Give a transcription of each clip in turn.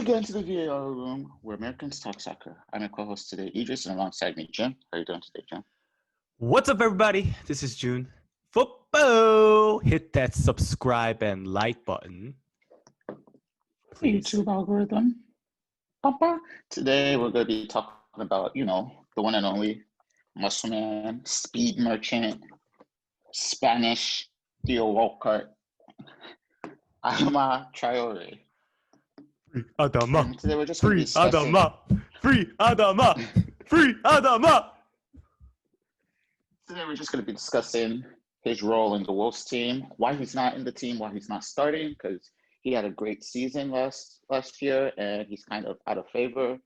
get into the VAR room where Americans talk soccer. I'm your co-host today, Idris, and alongside me, Jim. How are you doing today, Jim? What's up, everybody? This is June. Football! Hit that subscribe and like button, please. YouTube algorithm. Papa. Today, we're going to be talking about, the one and only muscle man, speed merchant, Spanish Theo Walcott, Adama Traore. Free Adama. And today, we're just going to be Free discussing... Adama. Free Adama. Free Adama. Today, we're just going to be discussing his role in the Wolves team, why he's not in the team, why he's not starting, because he had a great season last year, and he's kind of out of favor,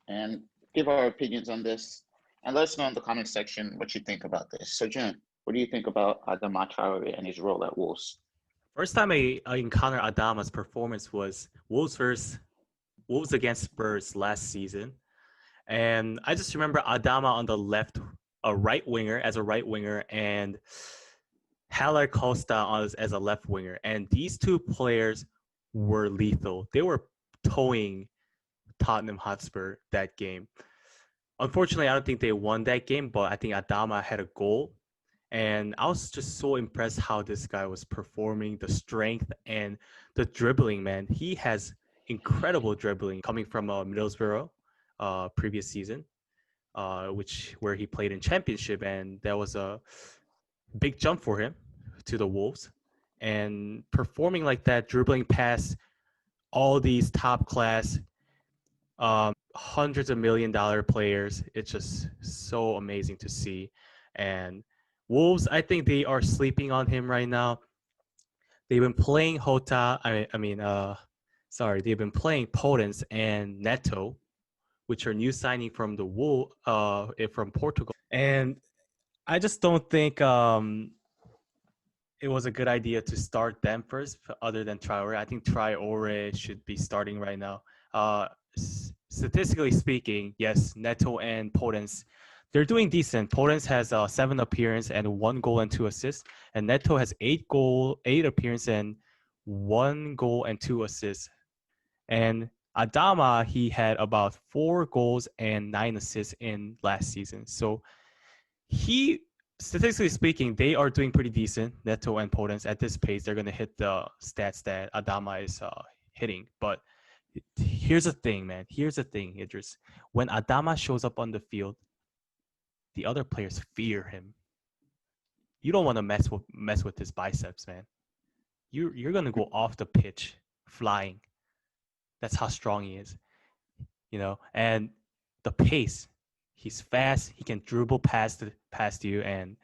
and give our opinions on this. And let us know in the comment section what you think about this. So, Jim, what do you think about Adama Traore and his role at Wolves? First time I encountered Adama's performance was Wolves against Spurs last season. And I just remember Adama on the left, a right winger, and Haller Costa as a left winger. And these two players were lethal. They were towing Tottenham Hotspur that game. Unfortunately, I don't think they won that game, but I think Adama had a goal. And I was just so impressed how this guy was performing, the strength and the dribbling, man. He has incredible dribbling coming from Middlesbrough previous season, where he played in Championship, and that was a big jump for him to the Wolves. And performing like that, dribbling past all these top class, hundreds of $1 million players, it's just so amazing to see. And Wolves, I think they are sleeping on him right now. They've been playing they've been playing Podence and Neto, which are new signing from the from Portugal. And I just don't think it was a good idea to start them first, other than Traore. I think Traore should be starting right now. Statistically speaking, yes, Neto and Podence, they're doing decent. Podence has 7 appearances and 1 goal and 2 assists, and Neto has 8 appearances and 1 goal and 2 assists. And Adama, he had about 4 goals and 9 assists in last season. So statistically speaking, they are doing pretty decent. Neto and Podence at this pace, they're going to hit the stats that Adama is hitting. But here's the thing, man. Here's the thing, Idris. When Adama shows up on the field, the other players fear him. You don't want to mess with his biceps, man. You're gonna go off the pitch flying. That's how strong he is, And the pace, he's fast. He can dribble past you. And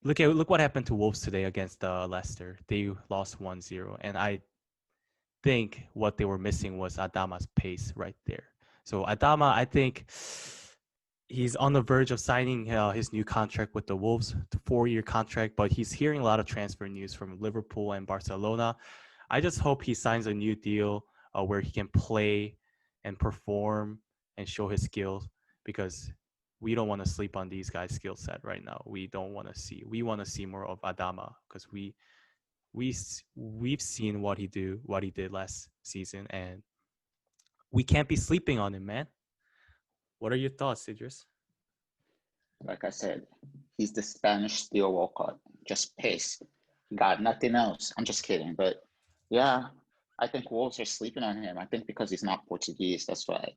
look what happened to Wolves today against Leicester. They lost 1-0, and I think what they were missing was Adama's pace right there. So Adama, I think he's on the verge of signing his new contract with the Wolves, the 4-year contract, but he's hearing a lot of transfer news from Liverpool and Barcelona. I just hope he signs a new deal where he can play and perform and show his skills, because we don't want to sleep on these guys' skill set right now. We want to see more of Adama, because we've seen what he did last season, and we can't be sleeping on him, man. What are your thoughts, Idris? Like I said, he's the Spanish Theo Walcott. Just pace. Got nothing else. I'm just kidding. But yeah, I think Wolves are sleeping on him. I think because he's not Portuguese, that's why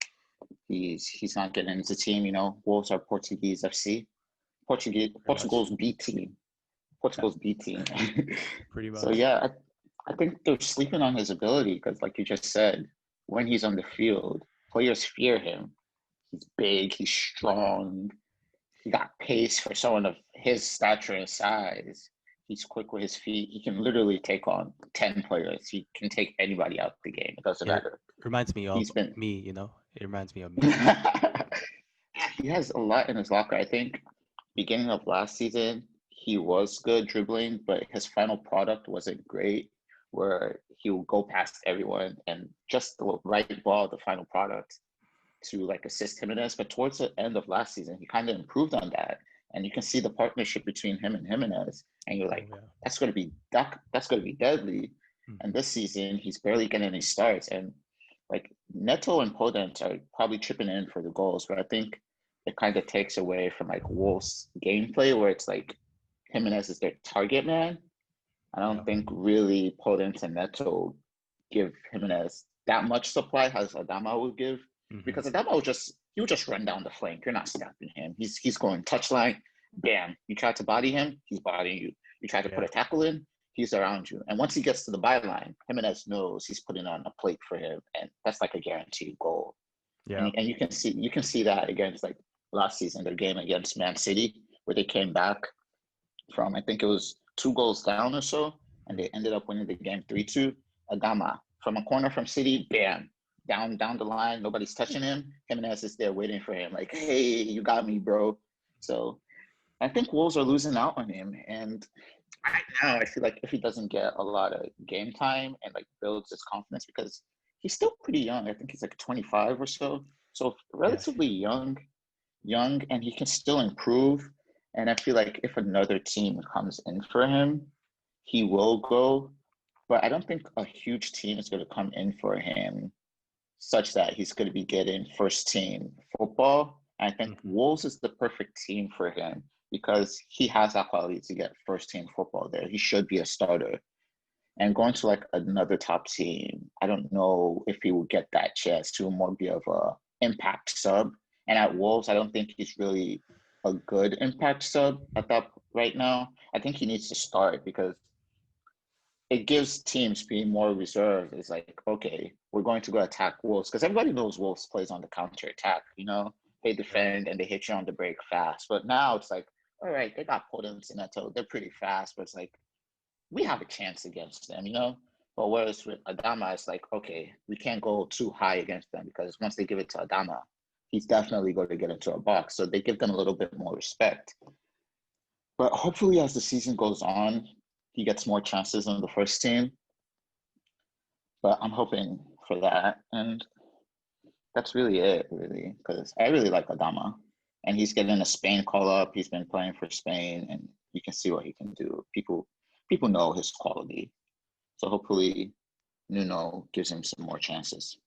he's not getting into the team. Wolves are Portuguese FC. Portugal's B team. Portugal's B team. Pretty much. So yeah, I think they're sleeping on his ability, because like you just said, when he's on the field, players fear him. He's big, he's strong, he got pace for someone of his stature and size. He's quick with his feet. He can literally take on 10 players. He can take anybody out of the game. It doesn't matter. Reminds me of me, It reminds me of me. He has a lot in his locker. I think beginning of last season, he was good dribbling, but his final product wasn't great, where he will go past everyone, and just the right ball, the final product, to assist Jimenez. But towards the end of last season, he kind of improved on that, and you can see the partnership between him and Jimenez, and you're like, that's going to be deadly. Mm. And this season, he's barely getting any starts. And like Neto and Podence are probably chipping in for the goals, but I think it kind of takes away from like Wolves' gameplay where it's like Jimenez is their target man. I Yeah. don't think really Podence and Neto give Jimenez that much supply as Adama would give, Mhm. because Adama would just run down the flank. You're not stopping him. He's going touchline, bam. You try to body him, he's bodying you. You try to put Yeah. a tackle in, he's around you. And once he gets to the byline, Jimenez knows he's putting on a plate for him, and that's like a guaranteed goal. Yeah. And you can see that against like last season, their game against Man City, where they came back from, I think it was 2 goals down or so, and they ended up winning the game 3-2. Adama from a corner from City, bam, down the line, nobody's touching him. Jimenez is there waiting for him, like, hey, you got me, bro. So I think Wolves are losing out on him, and right now I feel like if he doesn't get a lot of game time and like builds his confidence, because he's still pretty young. I think he's like 25 or so Yeah. relatively young, and he can still improve. And I feel like if another team comes in for him, he will go. But I don't think a huge team is going to come in for him such that he's going to be getting first team football. And I think Mhm. Wolves is the perfect team for him because he has that quality to get first team football there. He should be a starter. And going to like another top team, I don't know if he will get that chance to more be of a impact sub. And at Wolves, I don't think he's really a good impact sub at that right now. I think he needs to start because it gives teams being more reserved. It's like, okay, we're going to go attack Wolves because everybody knows Wolves plays on the counter attack. They Yeah. defend and they hit you on the break fast. But now it's like, all right, they got Podence and Neto. They're pretty fast, but it's like we have a chance against them. But whereas with Adama, it's like, okay, we can't go too high against them because once they give it to Adama, he's definitely going to get into a box. So they give them a little bit more respect. But hopefully, as the season goes on, he gets more chances on the first team. But I'm hoping for that. And that's really it, really, because I really like Adama. And he's getting a Spain call up. He's been playing for Spain, and you can see what he can do. People know his quality. So hopefully Nuno gives him some more chances.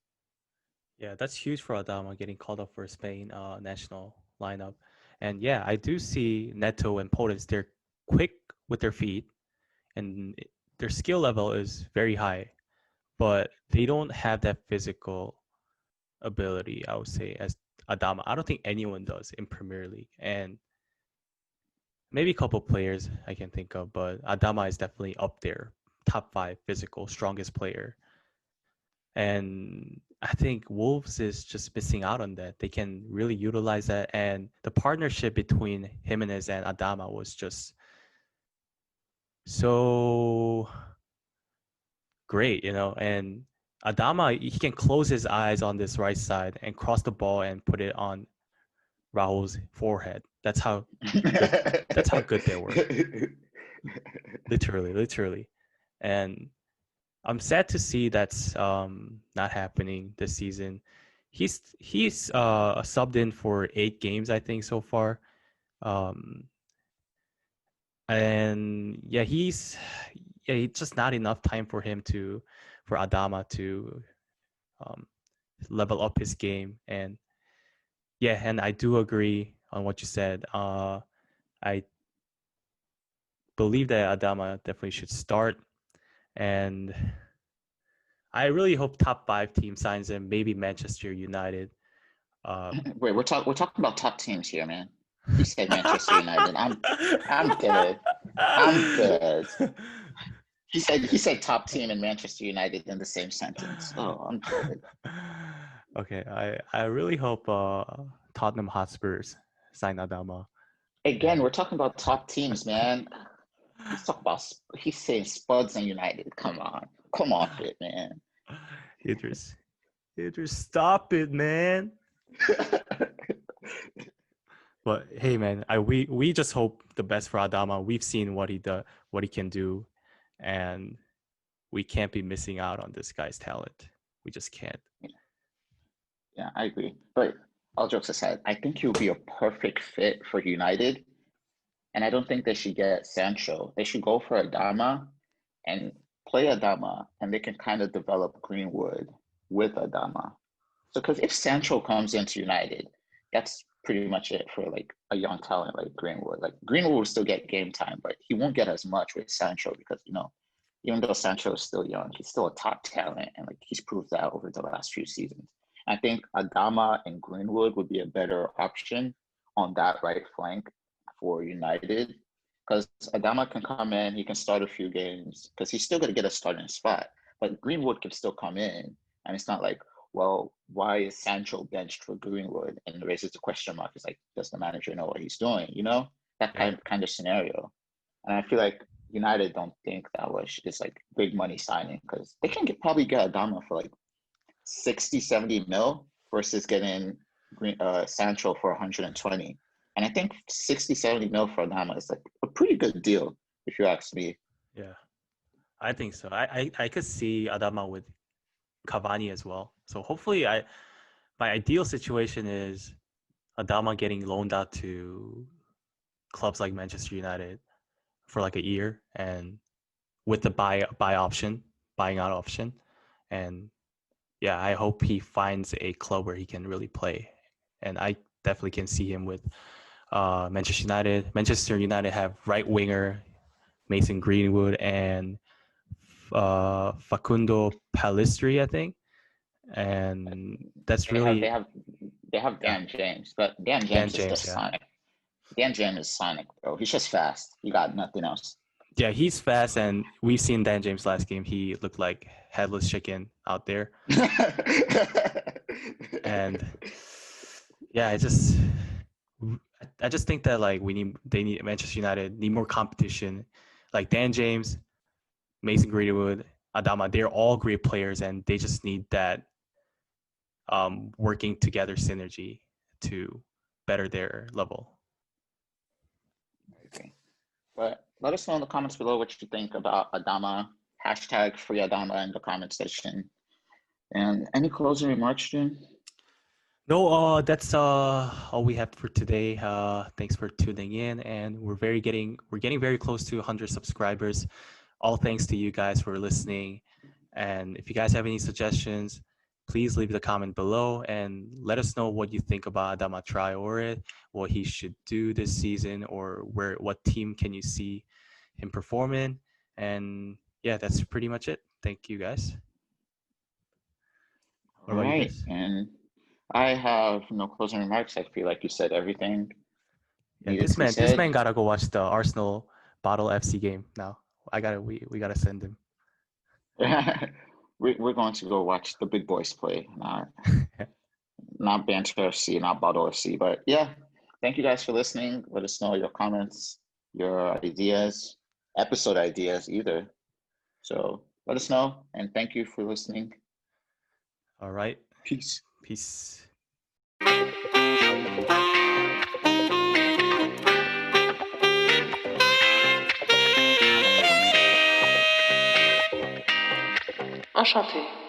Yeah, that's huge for Adama getting called up for Spain national lineup. And yeah, I do see Neto and Podence. They're quick with their feet, and their skill level is very high, but they don't have that physical ability, I would say, as Adama. I don't think anyone does in Premier League, and maybe a couple players I can think of, but Adama is definitely up there, top 5 physical strongest player. And I think Wolves is just missing out on that. They can really utilize that, and the partnership between Jimenez and Adama was just so great, And Adama, he can close his eyes on this right side and cross the ball and put it on Raul's forehead. Good. That's how good they were. Literally. And I'm sad to see that's not happening this season. He's subbed in for 8 games, I think, so far. Um, and yeah, it's just not enough time for Adama to um, level up his game. And yeah, and I do agree on what you said. I believe that Adama definitely should start, and I really hope top 5 team signs him. Maybe Manchester United. Wait, we're talking about top teams here, man. You said Manchester United. I'm good. I'm good. He said top team and Manchester United in the same sentence. Oh, I'm good. Okay, I really hope Tottenham Hotspurs sign Adama. Again, And we're talking about top teams, man. He's saying Spuds and United. Come off it, man. Idris, stop it, man. But hey, man, we just hope the best for Adama. We've seen what what he can do, and we can't be missing out on this guy's talent. We just can't. Yeah, I agree. But all jokes aside, I think he'll be a perfect fit for United. And I don't think they should get Sancho. They should go for Adama and play Adama and they can kind of develop Greenwood with Adama. So, because if Sancho comes into United, that's pretty much it for like a young talent like Greenwood. Like Greenwood will still get game time, but he won't get as much with Sancho because, you know, even though Sancho is still young, he's still a top talent and like he's proved that over the last few seasons. I think Adama and Greenwood would be a better option on that right flank for United because Adama can come in, he can start a few games because he's still going to get a starting spot, but Greenwood can still come in, and it's not like, well, why is Sancho benched for Greenwood? And raises the question mark. It's like, does the manager know what he's doing? You know, that kind of scenario. And I feel like United don't think that was just like big money signing because they can probably get Adama for like 60, 70 mil versus getting Sancho for 120. And I think 60, 70 mil for Adama is like a pretty good deal, if you ask me. Yeah, I think so. I could see Adama with Cavani as well. So hopefully, my ideal situation is Adama getting loaned out to clubs like Manchester United for like a year, and with the buying out option, and yeah, I hope he finds a club where he can really play, and I definitely can see him with Manchester United. Manchester United have right winger Mason Greenwood and Facundo Pellistri, I think, and that's really they have Dan James, but Dan James is just Sonic. Dan James is Sonic, bro. He's just fast. He got nothing else. Yeah, he's fast, and we've seen Dan James last game. He looked like headless chicken out there. And yeah, I just think that like Manchester United need more competition. Like Dan James, Mason Greenwood, Adama, they're all great players, and they just need that working together synergy to better their level. Okay. But let us know in the comments below what you think about Adama. Hashtag FREEADAMA in the comment section. And any closing remarks, June? No, that's all we have for today. Thanks for tuning in, and we're getting very close to 100 subscribers. All thanks to you guys for listening. And if you guys have any suggestions, please leave the comment below and let us know what you think about Adama Traore, what he should do this season, or what team can you see him perform in. And yeah, that's pretty much it. Thank you guys. All right, and I have no closing remarks. I feel like you said everything. Yeah, this man gotta go watch the Arsenal Bottle FC game now. We gotta send him. We're going to go watch the big boys play, not Banter FC, not Bottle FC. But yeah, thank you guys for listening. Let us know your comments, your ideas, episode ideas either. So let us know, and thank you for listening. All right. Peace. Peace. Enchanté.